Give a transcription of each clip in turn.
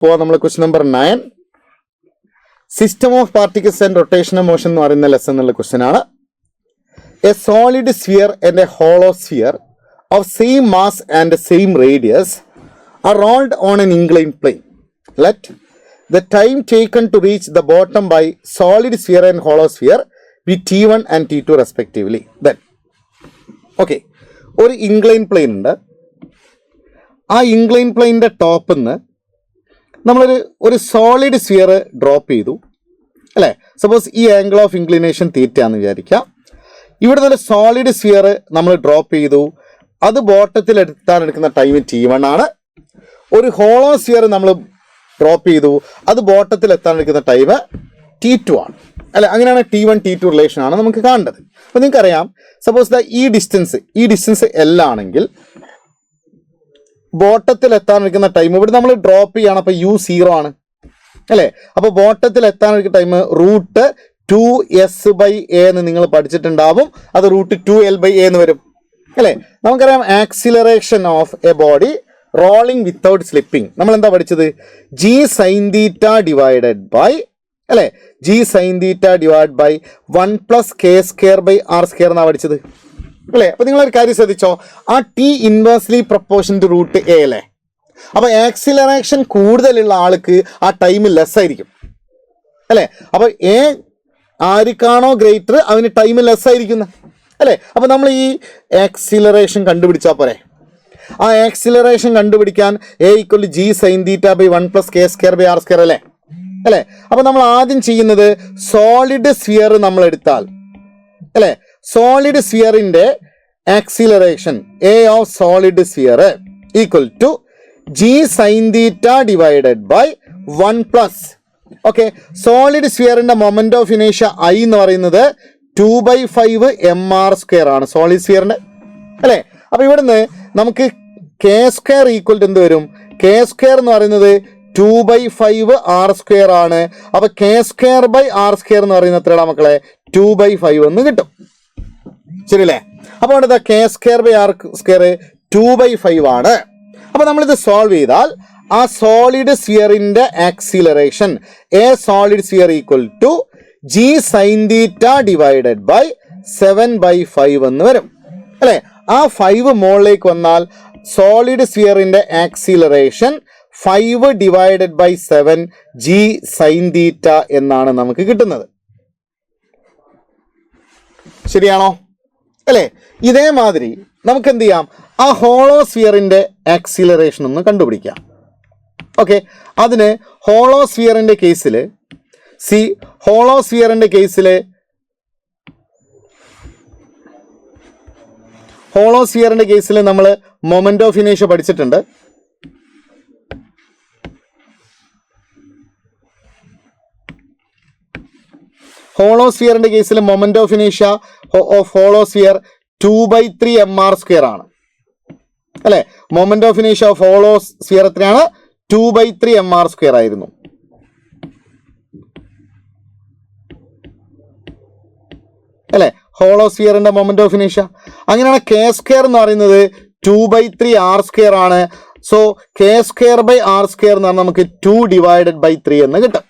Question number 9. System of particles and rotational motion എന്ന് പറയുന്ന lesson എന്നുള്ള ക്വസ്റ്റ്യൻ ആണ്. A solid sphere and a hollow sphere of same mass and same radius are rolled on an inclined plane. Let the time taken to reach the bottom by solid sphere and hollow sphere be t1 and t2 respectively. Then, okay, ഒരു inclined plane ഉണ്ട്. ആ inclined planeന്റെ ടോപ്പിൽ നിന്ന് നമ്മളൊരു solid sphere drop ചെയ്തു അല്ലേ. Suppose ഈ angle of inclination തീറ്റ എന്ന് വിചാരിക്കാം. ഇവിടെ നിന്ന് സോളിഡ് സ്ഫിയർ നമ്മൾ ഡ്രോപ്പ് ചെയ്തു. അത് ബോട്ടത്തിൽ എടുക്കുന്ന ടൈം t1 ആണ്. ഒരു ഹോളോ സ്ഫിയർ നമ്മൾ ഡ്രോപ്പ് ചെയ്തു. അത് ബോട്ടത്തിൽ എടുക്കുന്ന ടൈം t2 ആണ് അല്ലെ. അങ്ങനെയാണ് t1 t2 റിലേഷൻ ആണ് നമുക്ക് കാണേണ്ടത്. അപ്പോൾ നിങ്ങൾക്കറിയാം, സപ്പോസ് ഈ ഡിസ്റ്റൻസ് L ആണെങ്കിൽ ബോട്ടത്തിൽ എത്താനിരിക്കുന്ന ടൈം ഇവിടെ നമ്മൾ ഡ്രോപ്പ് ചെയ്യണം. അപ്പോൾ u0 ആണ് അല്ലേ. അപ്പോൾ ബോട്ടത്തിൽ എത്താനിരിക്കുന്ന ടൈം √2s/a എന്ന് നിങ്ങൾ പഠിച്ചിട്ടുണ്ടാവും. അത് √2l/a എന്ന് വരും അല്ലേ. നമുക്കറിയാം acceleration of a body rolling without slipping നമ്മൾ എന്താ പഠിച്ചത്? g sin θ ഡിവൈഡഡ് ബൈ അല്ലേ, g sin θ divide by 1 + k²/r² എന്നാണ് പഠിച്ചത് അല്ലേ. അപ്പൊ നിങ്ങളൊരു കാര്യം ശ്രദ്ധിച്ചോ, ആ t inversely proportional to √a അല്ലേ. അപ്പൊ ആക്സിലറേഷൻ കൂടുതലുള്ള ആൾക്ക് ആ ടൈം ലെസ് ആയിരിക്കും അല്ലേ. അപ്പൊ a ആർക്കാണോ ഗ്രേറ്റർ അവന് ടൈം ലെസ് ആയിരിക്കുന്ന അല്ലേ. അപ്പൊ നമ്മൾ ഈ ആക്സിലറേഷൻ കണ്ടുപിടിച്ചാൽ പോരെ. ആ ആക്സിലറേഷൻ കണ്ടുപിടിക്കാൻ a = g sin θ / 1 + k²/r² അല്ലേ അല്ലേ. അപ്പൊ നമ്മൾ ആദ്യം ചെയ്യുന്നത് സോളിഡ് സ്ഫിയർ നമ്മൾ എടുത്താൽ അല്ലേ, സോളിഡ് സ്ഫിയറിന്റെ acceleration a of solid sphere equal to g sin θ divided by 1+. Okay, solid സ്ഫിയറിന്റെ മൊമെന്റ് ഓഫ് ഇനേഷ്യ I എന്ന് പറയുന്നത് 2/5 mr² ആണ് സോളിഡ് സ്ഫിയറിന്റെ അല്ലേ. അപ്പൊ ഇവിടുന്ന് നമുക്ക് k² ഈക്വൽ ടു എന്ത് വരും? k² എന്ന് പറയുന്നത് 2/5 r² ആണ്. അപ്പൊ k²/r² എന്ന് പറയുന്നത് എത്രയാണ് മക്കളെ? 2/5 എന്ന് കിട്ടും. ശരിയല്ലേ. അപ്പൊ അവിടെ k²/r² 2/5 ആണ്. അപ്പൊ നമ്മളിത് സോൾവ് ചെയ്താൽ ആ സോളിഡ് സ്ഫിയറിന്റെ acceleration a solid sphere equal to g sin θ divided by 7/5 എന്ന് വരും അല്ലെ. ആ 5 മുകളിലേക്ക് വന്നാൽ സോളിഡ് സ്ഫിയറിന്റെ acceleration 5 divided by 7 g sin θ എന്നാണ് നമുക്ക് കിട്ടുന്നത്. ശരിയാണോ അല്ലേ? ഇതേമാതിരി നമുക്ക് എന്ത് ചെയ്യാം, ആ ഹോളോ സ്ഫിയറിന്റെ ആക്സിലറേഷൻ ഒന്ന് കണ്ടുപിടിക്കാം. ഓക്കെ, അതിന് ഹോളോ സ്ഫിയറിന്റെ കേസിൽ നമ്മൾ മൊമെന്റ് ഓഫ് ഇനേഷ്യ പഠിച്ചിട്ടുണ്ട്. ഹോളോ സ്ഫിയറിന്റെ കേസിൽ മൊമെന്റ് ഓഫ് ഇനേഷ്യ ഓഫ് ഹോളോ സ്ഫിയർ 2/3 mr² ആണ് അല്ലെ. മൊമെന്റ് ഓഫ് ഇനേഷ്യ ഓഫ് ഹോളോ സ്ഫിയർ എത്രയാണ്? 2/3 mr² ആയിരുന്നു അല്ലെ, ഹോളോ സ്ഫിയറിന്റെ മൊമെന്റ് ഓഫ് ഇനേഷ്യ. അങ്ങനെയാണ് k² എന്ന് പറയുന്നത് 2/3 r² ആണ്. സോ k²/r² എന്ന് പറഞ്ഞാൽ നമുക്ക് 2 ഡിവൈഡഡ് ബൈ 3 എന്ന് കിട്ടും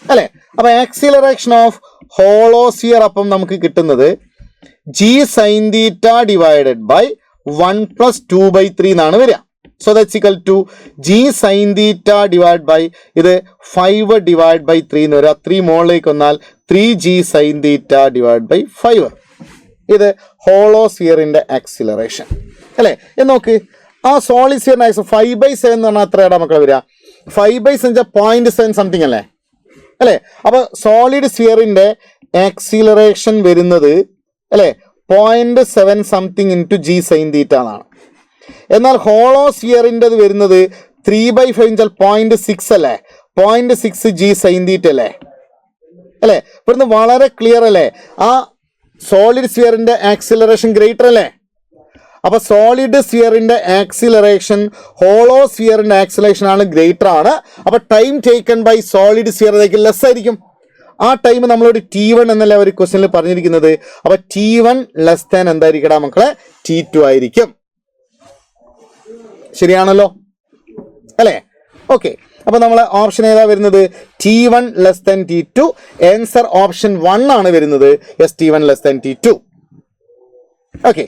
അല്ലെ. അപ്പൊ ആക്സിലറേഷൻ ഓഫ് ഹോളോ സ്ഫിയർ അപ്പം നമുക്ക് കിട്ടുന്നത് g sin θ ഡിവൈഡഡ് ബൈ 1 + 2/3 എന്നാണ് വരിക. So that's equal to g sin θ divide by ഇത് 5 ഡിവൈഡ് ബൈ 3 എന്ന് വരിക. 3 മുകളിലേക്ക് വന്നാൽ 3g sin θ ഡിവൈഡ് ബൈ 5. ഇത് ഹോളോ സ്ഫിയറിന്റെ ആക്സിലറേഷൻ അല്ലെ. നോക്ക്, ആ സോളിഡ് സ്ഫിയറിന്റെ 5/7 എന്ന് പറഞ്ഞാൽ എത്രയാണ് മക്കളെ വരിക? 5/7 0.7 സംതിങ് അല്ലേ അല്ലെ. അപ്പൊ സോളിഡ് സ്ഫിയറിന്റെ ആക്സിലറേഷൻ വരുന്നത് അല്ലെ 0.7 സംതിങ് ഇൻറ്റു g sin θ എന്നാണ്. എന്നാൽ ഹോളോ സ്ഫിയറിൻ്റെ വരുന്നത് 3/5 0.6 അല്ലേ, 0.6 g sin θ അല്ലേ അല്ലേ. ഇവിടുന്ന് വളരെ ക്ലിയർ അല്ലേ, ആ സോളിഡ് സ്ഫിയറിന്റെ ആക്സിലറേഷൻ ഗ്രേറ്റർ അല്ലേ. അപ്പൊ സോളിഡ് സ്ഫിയറിന്റെ ആക്സിലറേഷൻ ഹോളോ സ്ഫിയറിന്റെ ആക്സിലറേഷൻ ആണ് ഗ്രേറ്റർ ആണ്. അപ്പൊ ടൈം ടേക്കൺ ബൈ സോളിഡ് സ്ഫിയറിലേക്ക് ലെസ് ആയിരിക്കും. ആ ടൈം നമ്മളോട് t1 എന്നല്ല ഒരു ക്വസ്റ്റ്യനിൽ പറഞ്ഞിരിക്കുന്നത്. അപ്പൊ t1 ലെസ് ദാൻ എന്തായിരിക്കടാ മക്കളെ? t2 ആയിരിക്കും. ശരിയാണല്ലോ അല്ലേ? ഓക്കെ, അപ്പോൾ നമ്മൾ ഓപ്ഷൻ ഏതാ വരുന്നത്? T1 less than T2. Answer option 1 ആണ് വരുന്നത്. Yes, T1 less than T2. Okay,